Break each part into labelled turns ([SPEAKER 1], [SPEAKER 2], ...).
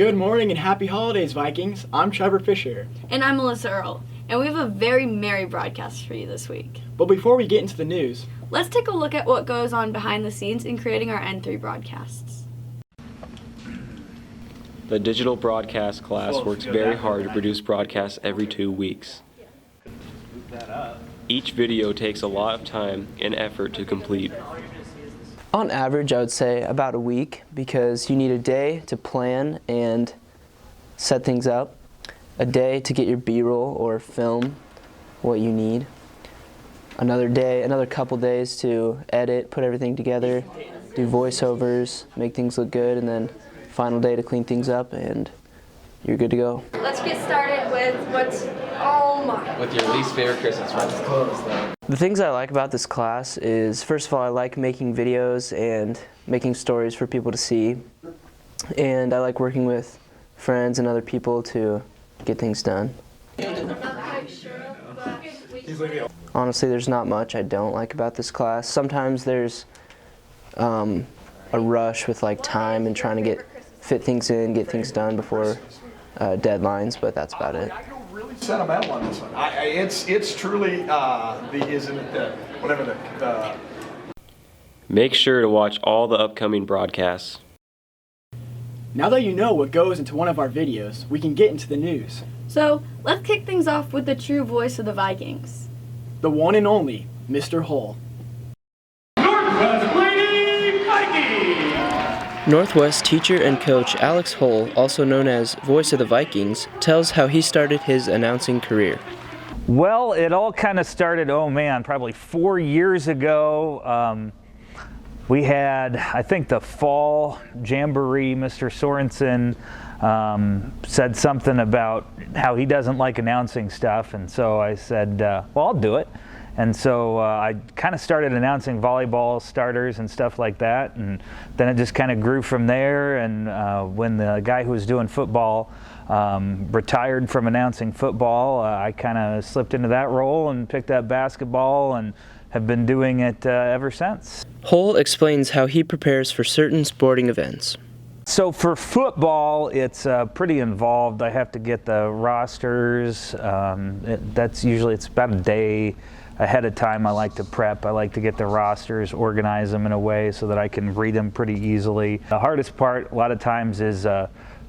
[SPEAKER 1] Good morning and happy holidays, Vikings. I'm Trevor Fisher.
[SPEAKER 2] And I'm Alyssa Earl. And we have a very merry broadcast for you this week.
[SPEAKER 1] But before we get into the news,
[SPEAKER 2] let's take a look at what goes on behind the scenes in creating our N3 broadcasts.
[SPEAKER 3] The digital broadcast class works very hard to produce broadcasts every 2 weeks. Each video takes a lot of time and effort to complete.
[SPEAKER 4] On average, I would say about a week, because you need a day to plan and set things up, a day to get your B-roll or film what you need, another couple days to edit, put everything together, do voiceovers, make things look good, and then final day to clean things up, and you're good to go.
[SPEAKER 2] Let's get started with
[SPEAKER 5] with your least favorite Christmas present.
[SPEAKER 4] The things I like about this class is, first of all, I like making videos and making stories for people to see, and I like working with friends and other people to get things done. Honestly, there's not much I don't like about this class. Sometimes there's a rush with time and trying to fit things in, get things done before deadlines, but that's about it.
[SPEAKER 6] Sentimental on this one. It's truly
[SPEAKER 3] Make sure to watch all the upcoming broadcasts.
[SPEAKER 1] now that you know what goes into one of our videos, we can get into the news.
[SPEAKER 2] So, let's kick things off with the true voice of the Vikings.
[SPEAKER 1] The one and only, Mr. Hull.
[SPEAKER 4] Northwest teacher and coach Alex Hull, also known as Voice of the Vikings, tells how he started his announcing career.
[SPEAKER 7] Well, it all kind of started, probably 4 years ago. We had, I think, the fall jamboree. Mr. Sorensen said something about how he doesn't like announcing stuff, and so I said, well, I'll do it. And so I kind of started announcing volleyball starters and stuff like that, and then it just kind of grew from there. And when the guy who was doing football retired from announcing football, I kind of slipped into that role and picked up basketball and have been doing it ever since.
[SPEAKER 4] Hull explains how he prepares for certain sporting events.
[SPEAKER 7] So for football, it's pretty involved. I have to get the rosters. It's about a day ahead of time. I like to prep. I like to get the rosters, organize them in a way so that I can read them pretty easily. The hardest part a lot of times is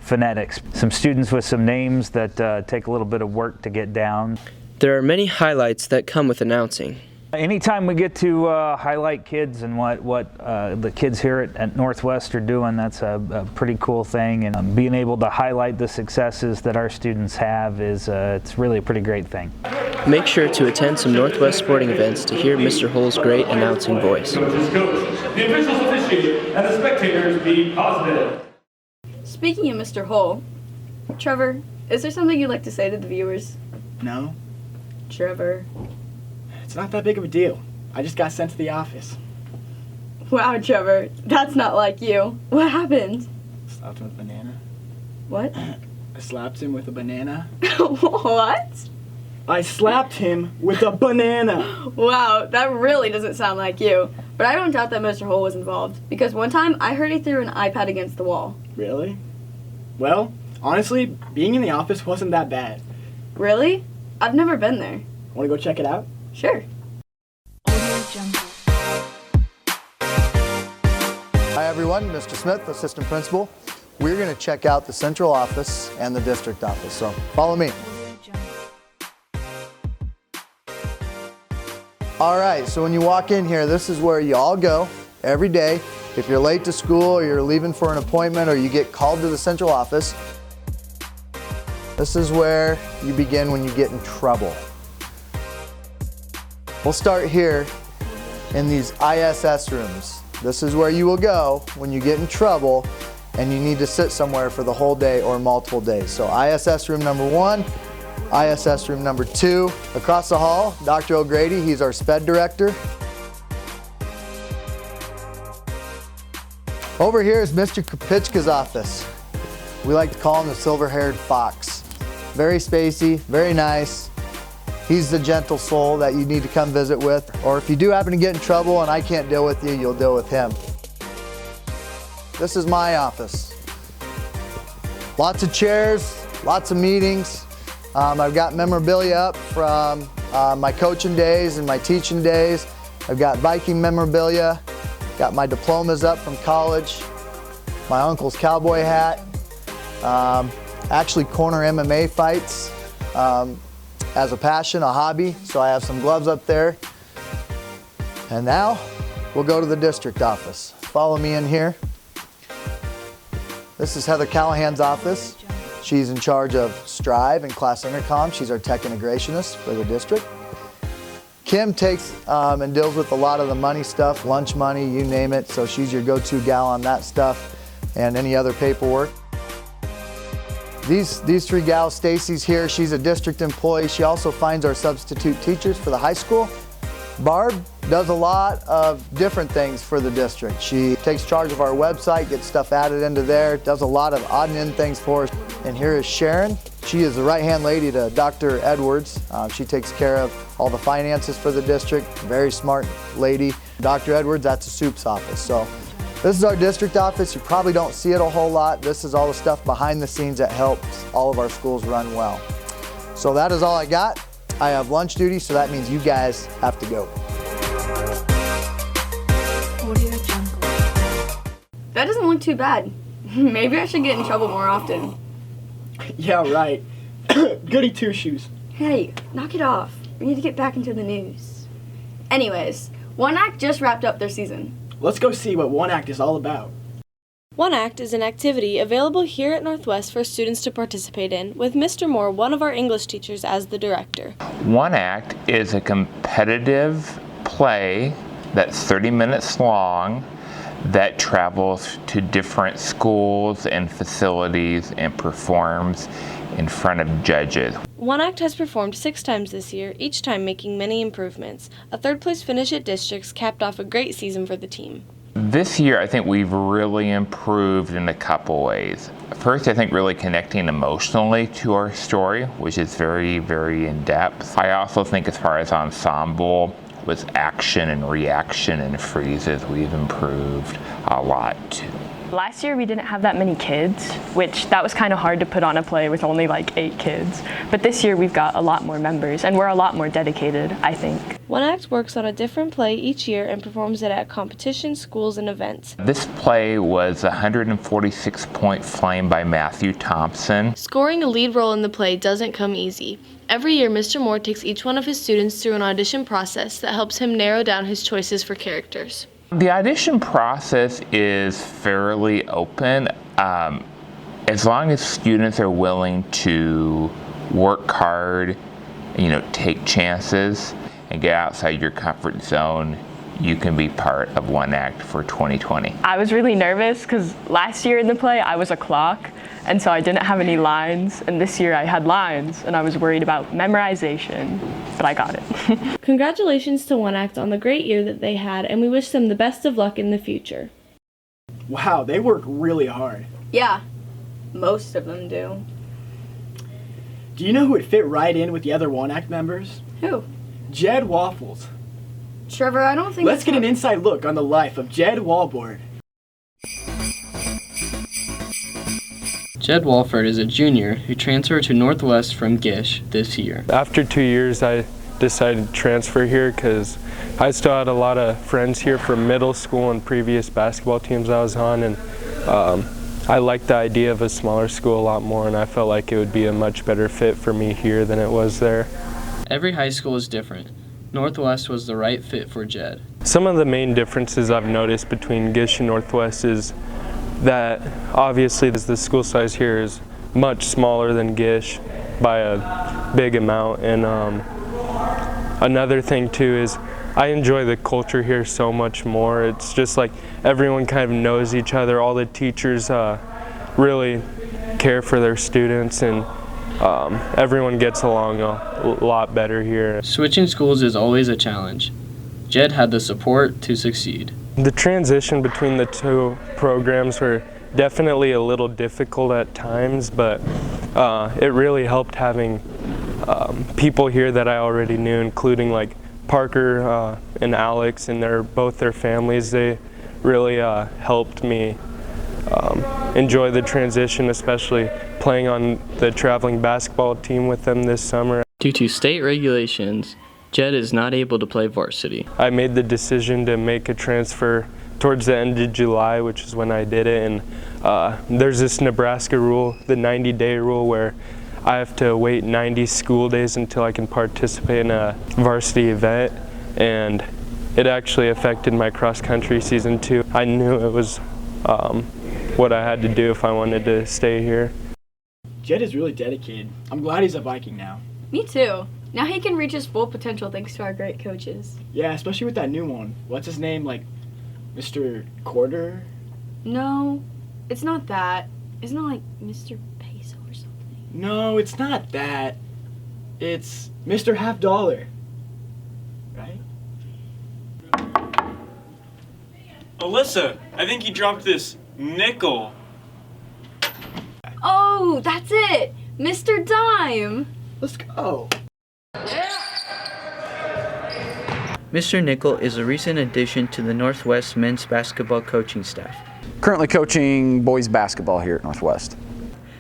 [SPEAKER 7] phonetics. Some students with some names that take a little bit of work to get down.
[SPEAKER 4] There are many highlights that come with announcing.
[SPEAKER 7] Anytime we get to highlight kids and what the kids here at Northwest are doing, that's a pretty cool thing. And being able to highlight the successes that our students have it's really a pretty great thing.
[SPEAKER 4] Make sure to attend some Northwest sporting events to hear Mr. Hull's great announcing voice.
[SPEAKER 8] The officials officiate and the spectators be positive.
[SPEAKER 2] Speaking of Mr. Hull, Trevor, is there something you'd like to say to the viewers?
[SPEAKER 1] No,
[SPEAKER 2] Trevor.
[SPEAKER 1] it's not that big of a deal. I just got sent to the office.
[SPEAKER 2] Wow, Trevor, that's not like you. What happened?
[SPEAKER 1] Slapped him with a banana.
[SPEAKER 2] What?
[SPEAKER 1] I slapped him with a banana.
[SPEAKER 2] What?
[SPEAKER 1] I slapped him with a banana.
[SPEAKER 2] Wow, that really doesn't sound like you. But I don't doubt that Mr. Hull was involved, because one time I heard he threw an iPad against the wall.
[SPEAKER 1] Really? Well, honestly, being in the office wasn't that bad.
[SPEAKER 2] Really? I've never been there.
[SPEAKER 1] Want to go check it out?
[SPEAKER 2] Sure.
[SPEAKER 9] Hi everyone, Mr. Smith, Assistant Principal. We're going to check out the central office and the district office, so follow me. Alright, so when you walk in here, this is where you all go every day. If you're late to school or you're leaving for an appointment or you get called to the central office, this is where you begin when you get in trouble. We'll start here in these ISS rooms. This is where you will go when you get in trouble and you need to sit somewhere for the whole day or multiple days. So ISS room number 1, ISS room number 2. Across the hall, Dr. O'Grady, he's our SPED director. Over here is Mr. Kopitchka's office. We like to call him the silver-haired fox. Very spacey, very nice. He's the gentle soul that you need to come visit with. Or if you do happen to get in trouble and I can't deal with you, you'll deal with him. This is my office. Lots of chairs, lots of meetings. I've got memorabilia up from my coaching days and my teaching days. I've got Viking memorabilia, got my diplomas up from college, my uncle's cowboy hat, actually corner MMA fights as a passion, a hobby, so I have some gloves up there. And now we'll go to the district office. Follow me in here. This is Heather Callahan's office. She's in charge of Strive and Class Intercom. She's our tech integrationist for the district. Kim takes and deals with a lot of the money stuff, lunch money, you name it. So she's your go-to gal on that stuff and any other paperwork. These three gals, Stacy's here, she's a district employee. She also finds our substitute teachers for the high school. Barb does a lot of different things for the district. She takes charge of our website, gets stuff added into there, does a lot of odd and end things for us. And here is Sharon. She is the right-hand lady to Dr. Edwards. She takes care of all the finances for the district. Very smart lady. Dr. Edwards, that's the soup's office. So this is our district office. You probably don't see it a whole lot. This is all the stuff behind the scenes that helps all of our schools run well. So that is all I got. I have lunch duty, so that means you guys have to go.
[SPEAKER 2] That doesn't look too bad. Maybe I should get in trouble more often.
[SPEAKER 1] Yeah, right. Goody two-shoes.
[SPEAKER 2] Hey, knock it off. We need to get back into the news. Anyways, OneAct just wrapped up their season.
[SPEAKER 1] Let's go see what OneAct is all about.
[SPEAKER 10] OneAct is an activity available here at Northwest for students to participate in, with Mr. Moore, one of our English teachers, as the director.
[SPEAKER 11] OneAct is a competitive play that's 30 minutes long that travels to different schools and facilities and performs in front of judges.
[SPEAKER 10] OneAct has performed 6 times this year, each time making many improvements. A 3rd place finish at districts capped off a great season for the team.
[SPEAKER 11] This year, I think we've really improved in a couple ways. First, I think really connecting emotionally to our story, which is very, very in-depth. I also think as far as ensemble, with action and reaction and freezes, we've improved a lot too.
[SPEAKER 12] Last year we didn't have that many kids, which that was kind of hard to put on a play with only like 8 kids. But this year we've got a lot more members and we're a lot more dedicated, I think.
[SPEAKER 10] OneAct works on a different play each year and performs it at competitions, schools, and events.
[SPEAKER 11] This play was 146-point flame by Matthew Thompson.
[SPEAKER 10] Scoring a lead role in the play doesn't come easy. Every year, Mr. Moore takes each one of his students through an audition process that helps him narrow down his choices for characters.
[SPEAKER 11] The audition process is fairly open. As long as students are willing to work hard, take chances and get outside your comfort zone, you can be part of OneAct for 2020.
[SPEAKER 12] I was really nervous because last year in the play I was a clock, and so I didn't have any lines, and this year I had lines and I was worried about memorization, but I got it.
[SPEAKER 10] Congratulations to OneAct on the great year that they had, and we wish them the best of luck in the future.
[SPEAKER 1] Wow, they work really hard.
[SPEAKER 2] Yeah, most of them do.
[SPEAKER 1] Do you know who would fit right in with the other OneAct members?
[SPEAKER 2] Who?
[SPEAKER 1] Jed Walford.
[SPEAKER 2] Trevor, I don't think...
[SPEAKER 1] Let's get an inside look on the life of Jed Wallboard.
[SPEAKER 13] Jed Walford is a junior who transferred to Northwest from Gish this year.
[SPEAKER 14] After 2 years, I decided to transfer here because I still had a lot of friends here from middle school and previous basketball teams I was on, and I liked the idea of a smaller school a lot more, and I felt like it would be a much better fit for me here than it was there.
[SPEAKER 13] Every high school is different. Northwest was the right fit for Jed.
[SPEAKER 14] Some of the main differences I've noticed between Gish and Northwest is that obviously the school size here is much smaller than Gish by a big amount, and another thing too is I enjoy the culture here so much more. It's just like everyone kind of knows each other. All the teachers really care for their students, and everyone gets along a lot better here.
[SPEAKER 13] Switching schools is always a challenge. Jed had the support to succeed.
[SPEAKER 14] The transition between the two programs were definitely a little difficult at times, but it really helped having people here that I already knew, including like Parker and Alex and both their families. They really helped me enjoy the transition, especially playing on the traveling basketball team with them this summer.
[SPEAKER 13] Due to state regulations, Jed is not able to play varsity.
[SPEAKER 14] I made the decision to make a transfer towards the end of July, which is when I did it, and there's this Nebraska rule, the 90-day rule, where I have to wait 90 school days until I can participate in a varsity event, and it actually affected my cross-country season too. I knew it was what I had to do if I wanted to stay here.
[SPEAKER 1] Jed is really dedicated. I'm glad he's a Viking now.
[SPEAKER 2] Me too. Now he can reach his full potential thanks to our great coaches.
[SPEAKER 1] Yeah, especially with that new one. What's his name? Like, Mr. Quarter?
[SPEAKER 2] No, it's not that. Isn't it like Mr. Peso or something?
[SPEAKER 1] No, it's not that. It's Mr. Half Dollar. Right?
[SPEAKER 8] Alyssa, I think you dropped this nickel.
[SPEAKER 2] Oh, that's it! Mr. Dime!
[SPEAKER 1] Let's go.
[SPEAKER 4] Mr. Nicol is a recent addition to the Northwest men's basketball coaching staff.
[SPEAKER 15] Currently coaching boys basketball here at Northwest.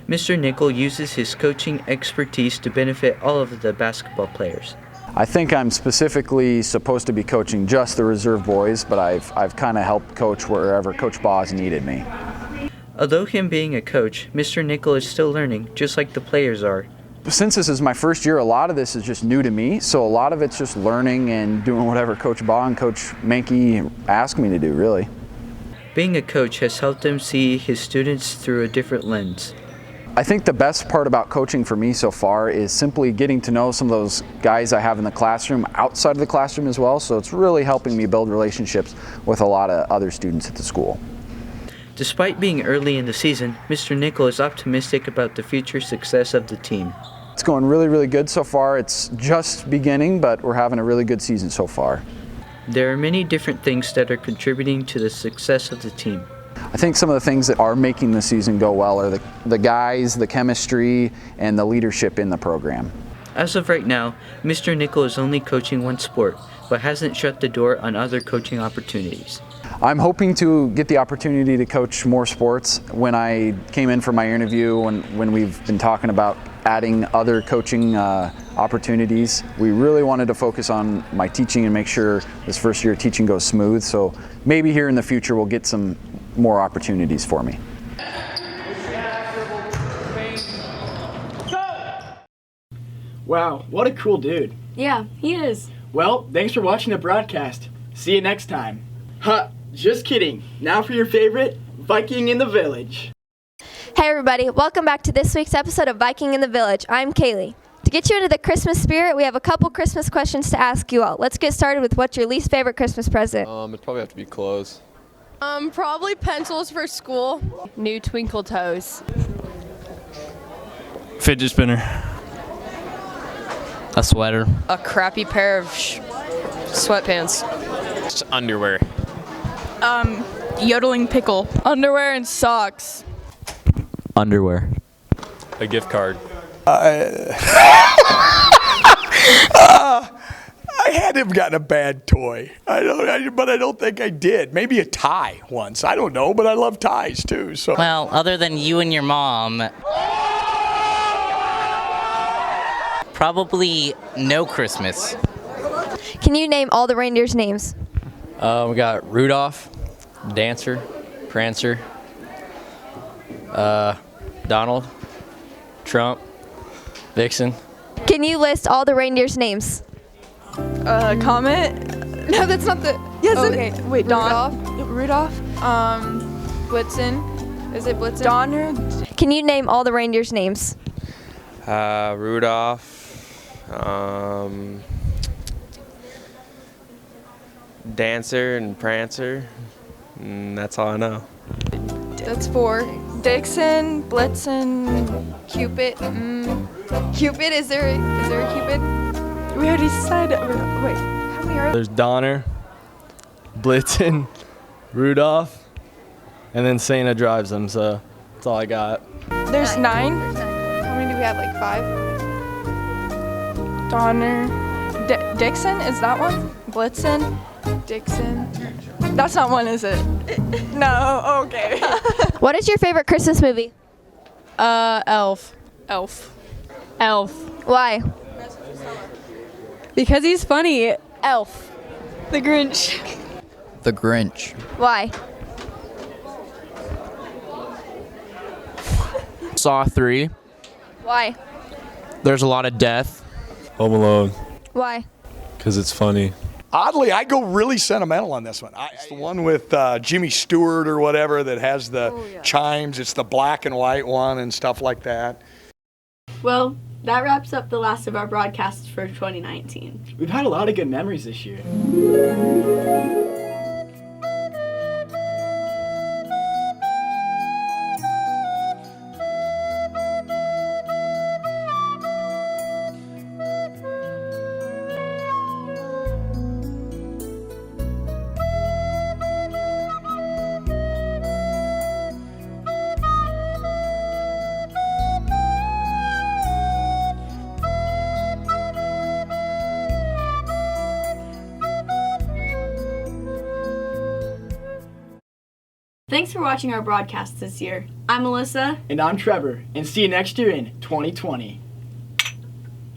[SPEAKER 4] Mr. Nicol uses his coaching expertise to benefit all of the basketball players.
[SPEAKER 15] I think I'm specifically supposed to be coaching just the reserve boys, but I've kind of helped coach wherever Coach Boz needed me.
[SPEAKER 4] Although him being a coach, Mr. Nicol is still learning, just like the players are.
[SPEAKER 15] Since this is my first year, a lot of this is just new to me, so a lot of it's just learning and doing whatever Coach Baugh and Coach Mankey ask me to do, really.
[SPEAKER 4] Being a coach has helped him see his students through a different lens.
[SPEAKER 15] I think the best part about coaching for me so far is simply getting to know some of those guys I have in the classroom outside of the classroom as well, so it's really helping me build relationships with a lot of other students at the school.
[SPEAKER 4] Despite being early in the season, Mr. Nicol is optimistic about the future success of the team.
[SPEAKER 15] It's going really, really good so far. It's just beginning, but we're having a really good season so far.
[SPEAKER 4] There are many different things that are contributing to the success of the team.
[SPEAKER 15] I think some of the things that are making the season go well are the guys, the chemistry, and the leadership in the program.
[SPEAKER 4] As of right now, Mr. Nicol is only coaching one sport, but hasn't shut the door on other coaching opportunities.
[SPEAKER 15] I'm hoping to get the opportunity to coach more sports. When I came in for my interview, when we've been talking about adding other coaching opportunities, we really wanted to focus on my teaching and make sure this first year of teaching goes smooth. So maybe here in the future we'll get some more opportunities for me.
[SPEAKER 1] Wow, what a cool dude.
[SPEAKER 2] Yeah, he is.
[SPEAKER 1] Well, thanks for watching the broadcast. See you next time. Huh, just kidding. Now for your favorite Viking in the Village.
[SPEAKER 16] Hey everybody, welcome back to this week's episode of Viking in the Village. I'm Kaylee. To get you into the Christmas spirit, we have a couple Christmas questions to ask you all. Let's get started with what's your least favorite Christmas present?
[SPEAKER 17] It'd probably have to be clothes.
[SPEAKER 18] Probably pencils for school. New twinkle toes.
[SPEAKER 19] Fidget spinner.
[SPEAKER 5] A sweater.
[SPEAKER 18] A crappy pair of sweatpants.
[SPEAKER 19] Just underwear.
[SPEAKER 18] Yodeling pickle. Underwear and socks.
[SPEAKER 5] Underwear.
[SPEAKER 19] A gift card.
[SPEAKER 6] I had to have gotten a bad toy. But I don't think I did. Maybe a tie once. I don't know, but I love ties too. So.
[SPEAKER 20] Well, other than you and your mom, probably no Christmas.
[SPEAKER 16] Can you name all the reindeers' names?
[SPEAKER 5] We got Rudolph, Dancer, Prancer, Donald, Trump, Vixen.
[SPEAKER 16] Can you list all the reindeers' names?
[SPEAKER 18] Comet. No, that's not the. Yes. Okay. Wait. Rudolph. Blitzen. Is it Blitzen? Donner.
[SPEAKER 16] Can you name all the reindeers' names?
[SPEAKER 14] Rudolph. Dancer and Prancer. That's all I know.
[SPEAKER 18] That's 4. Dixon, Blitzen, Cupid. Cupid. Is there a Cupid? We already said. Wait. How many are there?
[SPEAKER 19] There's Donner, Blitzen, Rudolph, and then Santa drives them. So that's all I got.
[SPEAKER 18] There's 9. How many do we have? Like 5. Donner, Dixon. Is that one? Blitzen, Dixon. That's not one, is it? No. Okay.
[SPEAKER 16] What is your favorite Christmas movie?
[SPEAKER 12] Elf.
[SPEAKER 16] Why?
[SPEAKER 12] Because he's funny. Elf.
[SPEAKER 18] The Grinch.
[SPEAKER 17] The Grinch.
[SPEAKER 16] Why?
[SPEAKER 17] Saw 3.
[SPEAKER 16] Why?
[SPEAKER 17] There's a lot of death.
[SPEAKER 21] Home Alone.
[SPEAKER 16] Why?
[SPEAKER 21] Because it's funny.
[SPEAKER 6] Oddly, I go really sentimental on this one. It's the one with Jimmy Stewart or whatever that has the chimes. It's the black and white one and stuff like that.
[SPEAKER 2] Well, that wraps up the last of our broadcasts for 2019.
[SPEAKER 1] We've had a lot of good memories this year.
[SPEAKER 2] Thanks for watching our broadcasts this year. I'm Alyssa.
[SPEAKER 1] And I'm Trevor. And see you next year in 2020.